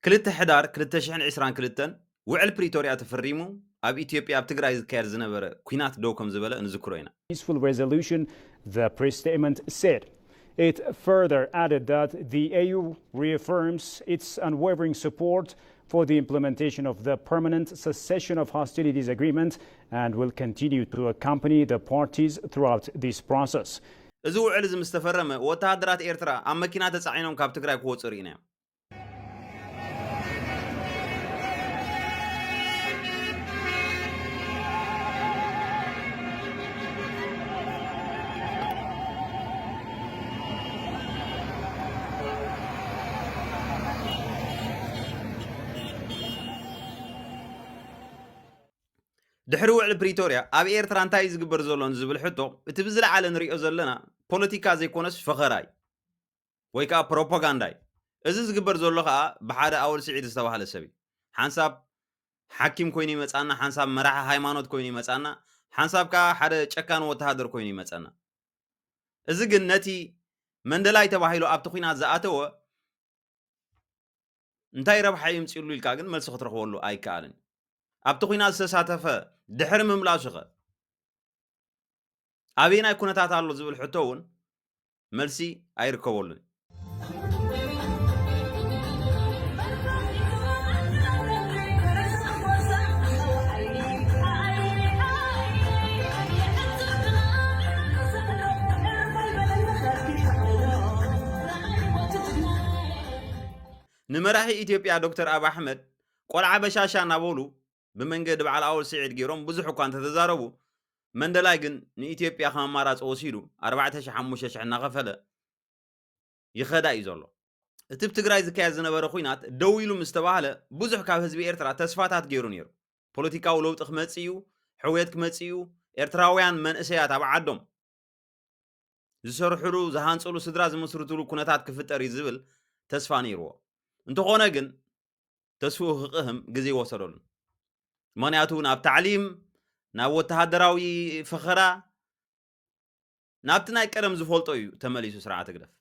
ክልተ ሕዳር 2022 ውዕል ፕሪቶሪያ ተፈሪሙ ኣብ ኢትዮጵያ ኣብ ትግራይ ዝካየድ ዝነበረ ኩናት ደው ከም ዝበለ እንዝክሮ ኢና peaceful resolution, the press statement said. It further added that the AU reaffirms its unwavering support for the implementation of the permanent cessation of hostilities agreement and will continue to accompany the parties throughout this process. እዚ ውዕል እዚ ምስ ተፈረመ ወተሃደራት ኤርትራ ኣብ መኪና ተጻዒኖም ካብ ትግራይ ክወፁ ርኢና እዮም ድሕሪ ውዕል ፕሪቶሪያ ኣብ ኤርትራ እንታይ ዝግበር ዘሎ ዝብል ሕቶ እቲ ብዝለዓለ ንሪኦ ዘለና ፖለቲካ ዘይኮነስ ፈኸራይ ወይ ከዓ ፕሮፓጋንዳይ እዚ ዝግበር ዘሎ ከዓ ብሓደ ኣወል ስዒድ ዝተባሃለ ሰብ ሓንሳብ ሓኪም ኮይኑ ይመጻና ሓንሳብ መራሒ ሃይማኖት ኮይኑ ይመጻና ሓንሳብ ከዓ ሓደ ጨካን ወተሃደር ኮይኑ ይመጻና እዚ ግን ነቲ መንደላይ ተባሂሉ ኣብቲ ኩናት ዝኣተወ እንታይ ረብሓ ይምጽሉ ኢልካ ግን መልሲ ክትረኽበሉ ኣይከኣልን ኣብቲ ኩናት ዝተሳተፈ ድሕሪ ምምላሱ ኸ ኣበየናይ ኩነታት ኣሎ ዝብል ሕቶ እውን መልሲ ኣይርከበሉን ንመራሒ ኢትዮጵያ ዶክተር አብ አሕመድ ቆልዓ በሻሻ እናበሉ ብመንገድ በዓል ኣወል ስዒድ ገይሮም ብዙሕ እኳ እንተተዛረቡ መንደላይ ግን ንኢትዮጵያ ከም ኣማራፂ ወሲዱ 4500 እናኸፈለ ይኸዳ እዩ ዘሎ እቲ ብትግራይ ዝካየድ ዝነበረ ኩናት ደው ኢሉ ምስ ተባሃለ ብዙሕ ካብ ህዝቢ ኤርትራ ተስፋታት ገይሩ ነይሩ ፖለቲካዊ ለውጢ ክመጽእ እዩ ሕውየት ክመጽእ እዩ ኤርትራውያን መንእሰያት ኣብ ዓዶም ዝሰርሕሉ ዝሃንጽሉ ስድራ ዝመስርትሉ ኩነታት ክፍጠር እዩ ዝብል ተስፋ ነይርዎ እንተኾነ ግን ተስፉ ክቕህም ግዜ ወሰደሉ ምክንያቱ ናብ ታዕሊም ናብ ወተሃደራዊ ፈኸራ ናብቲ ናይ ቀደም ዝፈልጦ እዩ ተመሊሱ ስርዓተ ግደፍ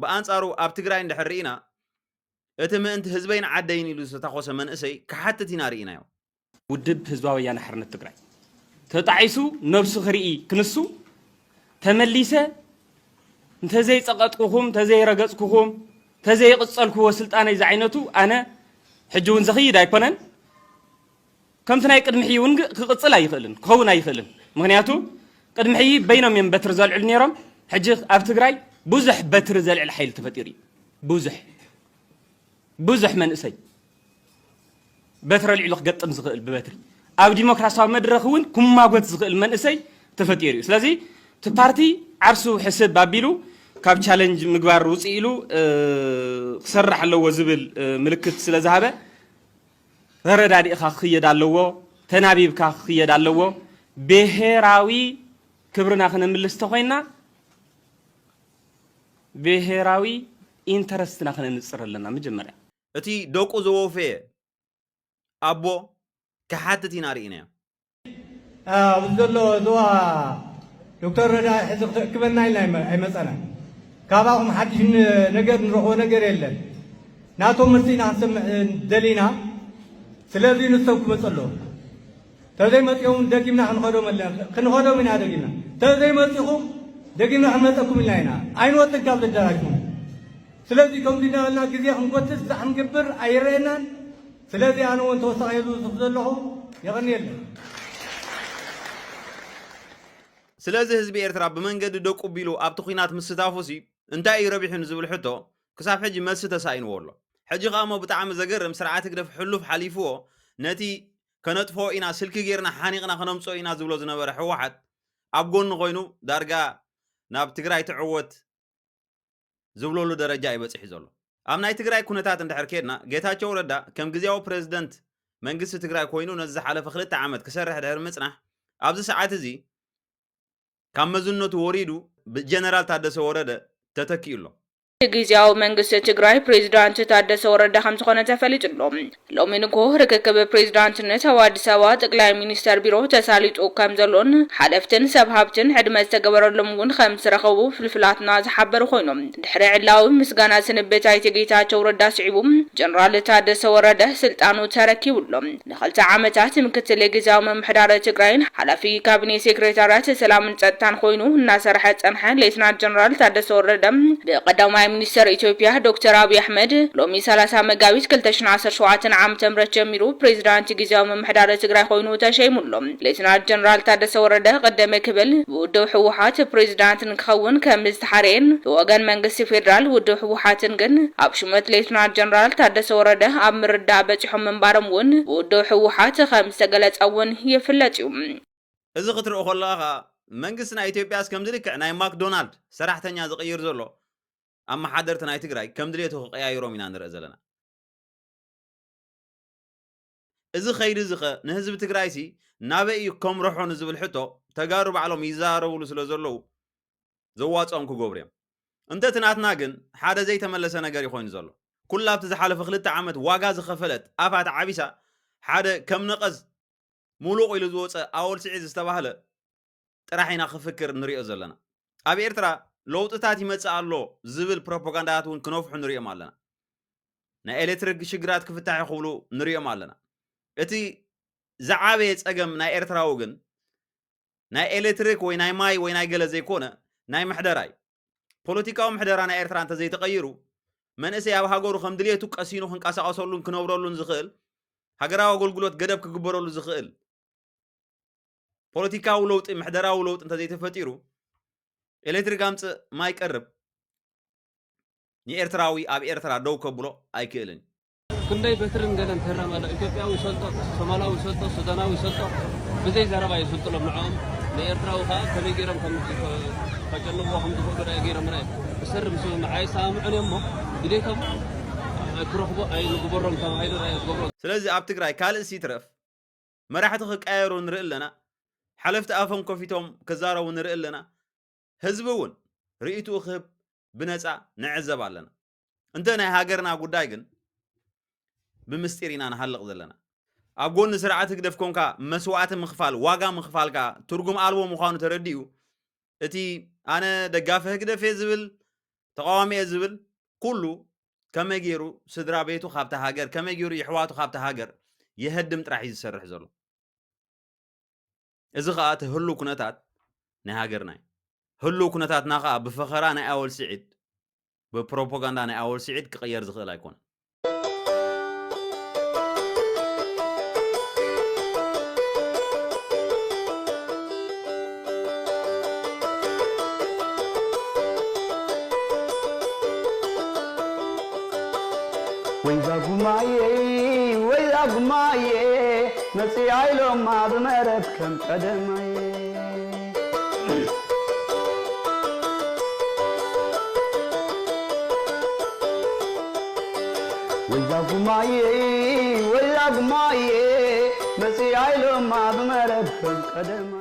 በአንጻሩ ኣብ ትግራይ እንደሕሪና እቲ ምእንቲ ህዝበይን ዓደይን ኢሉ ዝተታኾሰ መንእሰይ ክሓትት ኢና ርኢናዮ ውድብ ህዝባዊ ወያነ ሓርነት ትግራይ ተጣዒሱ ነብሱ ክርኢ ክንሱ ተመሊሰ እንተዘይ ጸቐጥኩኹም ተዘይ ረገጽኩኹም ተዘይ ቅጸልኩዎ ስልጣነይ ዝዓይነቱ ኣነ ሕጂ እውን ዘኽይድ ኣይኮነን ከምቲ ናይ ቅድሚሒ እውን ክቕጽል ኣይኽእልን ክኸውን ኣይኽእልን ምክንያቱ ቅድሚሒ በይኖም እዮም በትሪ ዘልዕሉ ነይሮም ሕጂ ኣብ ትግራይ ብዙሕ በትሪ ዘልዕል ሓይሊ ተፈጢሩ ብዙሕ መንእሰይ በትሪ ልዕሉ ክገጥም ዝኽእል ብበትሪ ኣብ ዲሞክራሲያዊ መድረኽ እውን ኩማጎት ዝኽእል መንእሰይ ተፈጢሩ እዩ ስለዚ እቲ ፓርቲ ዓርሱ ሕስብ ኣቢሉ ካብ ቻለንጅ ምግባር ውፅእ ኢሉ ክሰርሕ ኣለዎ ዝብል ምልክት ስለ ዝሃበ ተረዳዲእካ ክኽየድ ኣለዎ ተናቢብካ ክኽየድ ኣለዎ ብሄራዊ ክብርና ክነምልስ ተኾይና ብሄራዊ ኢንተረስትና ክነንጽር ኣለና መጀመርያ እቲ ደቁ ዝወፈየ ኣቦ ክሓትት ኢና ርኢናዮ ኣብዚ ዘሎ እዝዋ ዶክተር ረዳኢ ሕዚ ክትእክበና ኢልና ኣይመፀና ካብኣኹም ሓድሽ ነገር ንረኽቦ ነገር የለን ናቶም መርሲና ክንሰምዕ ደሊና ስለዚ ንሰብ ክመፅ ኣለዎ ተዘይመፂኦም ደጊምና ክንኸዶም ኢና ደጊምና ተዘይመፂኹም ደጊምና ክንመፀኩም ኢልና ኢና ኣይንወፅን ካብ ዘደራጅኩም ስለዚ ከምዚ እናበልና ግዜ ክንጎትት ዛዕ ክንግብር ኣይረአናን ስለዚ ኣነ እውን ተወሳኺ ዝውስኽ ዘለኹ ይቕኒ የለን ስለዚ ህዝቢ ኤርትራ ብመንገዲ ደቁ ቢሉ ኣብቲ ኩናት ምስታፉሲ እንታይ እዩ ረቢሑ ንዝብል ሕቶ ክሳብ ሕጂ መልሲ ተሳኢንዎ ኣሎ ሕጂ ኸሞ ብጣዕሚ ዘገርም ስርዓተ ግደፍ ሕሉፍ ሓሊፍዎ ነቲ ከነጥፎ ኢና ስልኪ ጌርና ሓኒቕና ከነምፆ ኢና ዝብሎ ዝነበረ ሕወሓት ኣብ ጎኒ ኮይኑ ዳርጋ ናብ ትግራይ ትዕወት ዝብለሉ ደረጃ ይበጽሕ ዘሎ ኣብ ናይ ትግራይ ኩነታት እንድሕር ከድና ጌታቸው ረዳ ከም ግዜያዊ ፕሬዝደንት መንግስቲ ትግራይ ኮይኑ ነዚ ሓለፈ 2 ዓመት ክሰርሕ ድሕሪ ምጽናሕ ኣብዚ ሰዓት እዚ ካመዝነቱ ወሪዱ በጀነራል ታደሰ ወረደ ተተኪሉ ጊዜያዊ መንግስቲ ትግራይ ፕሬዝዳንት ታደሰ ወረደ ከም ዝኾነ ተፈሊጥሎ ሎሚ ንጎ ርክክብ ፕሬዝዳንትነት ኣብ አዲስ አበባ ጠቅላይ ሚኒስተር ቢሮ ተሳሊጡ ከም ዘሎን ሓለፍትን ሰብ ሃብትን ዕድመ ዝተገበረሎም እውን ከም ዝረኸቡ ፍልፍላትና ዝሓበሩ ኮይኖም ድሕሪ ዕላዊ ምስጋና ስንብት ኣይተ ጌታቸው ረዳ ስዒቡ ጀነራል ታደሰ ወረደ ስልጣኑ ተረኪቡሎም ንኽልተ ዓመታት ምክትል ጊዜያዊ ምምሕዳር ትግራይን ሓላፊ ካቢኔ ሴክሬታሪያት ሰላምን ጸጥታን ኮይኑ እናሰርሐ ጸንሐ ሌተናንት ጀነራል ታደሰ ወረደ በቀዳማይ ሚኒስተር ኢትዮጵያ ዶክተር አብይ አህመድ ሎሚ 30 መጋቢት 2017 ዓም ተምረት ጀሚሩ ፕሬዝዳንት ጊዜያዊ ምምሕዳር ትግራይ ኮይኑ ተሸይሙሎም ሌተናንት ጀነራል ታደሰ ወረደ ቀደመ ክብል ውድብ ሕወሓት ፕሬዝዳንትን ክኸውን ከም ዝተሓረየን ወገን መንግስቲ ፌደራል ውድብ ሕወሓትን ግን ኣብ ሹመት ሌተናንት ጀነራል ታደሰ ወረደ ኣብ ምርዳእ በፂሖም ምንባሮም እውን ውድብ ሕወሓት ከም ዝተገለጸውን ይፍለጥ እዩ እዚ ክትሪኦ ከለኻ መንግስትና ኢትዮጵያ ከም ዝልክዕ ናይ ማክዶናልድ ሰራሕተኛ ዝቕይር ዘሎ أما حضرتنا تግራይ كم دليته قيايروم ኢና ንርኢ ዘለና እዚ ኸይዲ ዝኸ ንህዝብ ትግራይሲ ናበይ ከም ረሑን ዝብል ሕቶ ተጋሩ ባዕሎም ይዛረብሉ ስለ ዘለው ዘዋጾም ክገብሩ እዮም እንተ ትናትና ግን ሓደ ዘይተመለሰ ነገር ይኾን ዘሎ ኩላብቲ ዝሓለፈ 2 ዓመት ዋጋ ዝኸፈለት ኣፋት ዓቢሳ ሓደ ከም ነቐዝ ሙሉቕ ኢሉ ዝወፀ ኣወል ስዒዝ ዝተባህለ ጥራሒና ክፍክር ንሪኦ ዘለና ኣብ ኤርትራ ለውጥታት ይመጽእ ኣሎ ዝብል ፕሮፓጋንዳታት እውን ክነፍሑ ንሪኦም ኣለና ናይ ኤሌክትሪክ ሽግራት ክፍታሕ ይኽብሉ ንሪኦም ኣለና እቲ ዝዓበየ ጸገም ናይ ኤርትራው ግን ናይ ኤሌክትሪክ ወይ ናይ ማይ ወይ ናይ ገለ ዘይኮነ ናይ ምሕደራይ ፖለቲካዊ ምሕደራ ናይ ኤርትራ እንተ ዘይተቐይሩ መንእሰይ ኣብ ሃገሩ ከም ድልየቱ ቀሲኑ ክንቀሳቀሰሉን ክነብረሉን ዝኽእል ሃገራዊ ኣገልግሎት ገደብ ክግበረሉ ዝኽእል ፖለቲካዊ ለውጢ ምሕደራዊ ለውጢ እንተ ዘይተፈጢሩ ኤሌክትሪክ አምጽ ማይቀርብ የኤርትራዊ ኣብ ኤርትራ ደው ከብሎ አይክልን ክንደይ በትርን ገለን ተራማዳ ኢትዮጵያዊ ሰልጦ ሶማላዊ ሰልጦ ሱዳናዊ ሰልጦ በዘይ ዘረባ ይሰልጥሎም ንዓም ለኤርትራው ካ ከመይገረም ከም ከጨልዎ ከም ተፈቀደ ገረም ናይ ስር ምስ ማይ ሳምዑን እሞ ድሌቶም ክረኽቦ አይ ንግበሮም ተባሂሉ ናይ ዝገብሮ ስለዚ ኣብ ትግራይ ካልእ ሲትረፍ መራሕቲ ክቀየሩ ንርኢ ኣለና ሓለፍቲ ኣፎም ኮፊቶም ከዛረቡ ንርኢ ኣለና ህዝቡን ርእይቱ ክህብ ብነጻ ንዕዘብ ኣለና እንተ ናይ ሃገርና ጉዳይ ግን ብምስጢር ኢና ንሃልቕ ዘለና ኣብ ጎኒ ስርዓት ክደፍ ኮንካ መስዋዕት ምኽፋል ዋጋ ምኽፋልካ ትርጉም ኣልቦ ምዃኑ ተረዲኡ እቲ ኣነ ደጋፈ ህግደፍ ዝብል ተቃዋሚ ዝብል ኩሉ ከመይ ገይሩ ስድራ ቤቱ ካብታ ሃገር ከመይ ገይሩ ይሕዋቱ ካብታ ሃገር የህድም ጥራሕ ይሰርሕ ዘሎ እዚ ኸኣ ትህሉ ኩነታት ናይ ሃገርና هلو كنتات ناقا بفخرة ناي أول سعيد ببروباغندا ناي أول سعيد كغير زخيل يكون وإذا قماي نسيعي لهم ما بمرد كم قدمي ويا قماي مسيعي لهم ما بمرد كم قدمي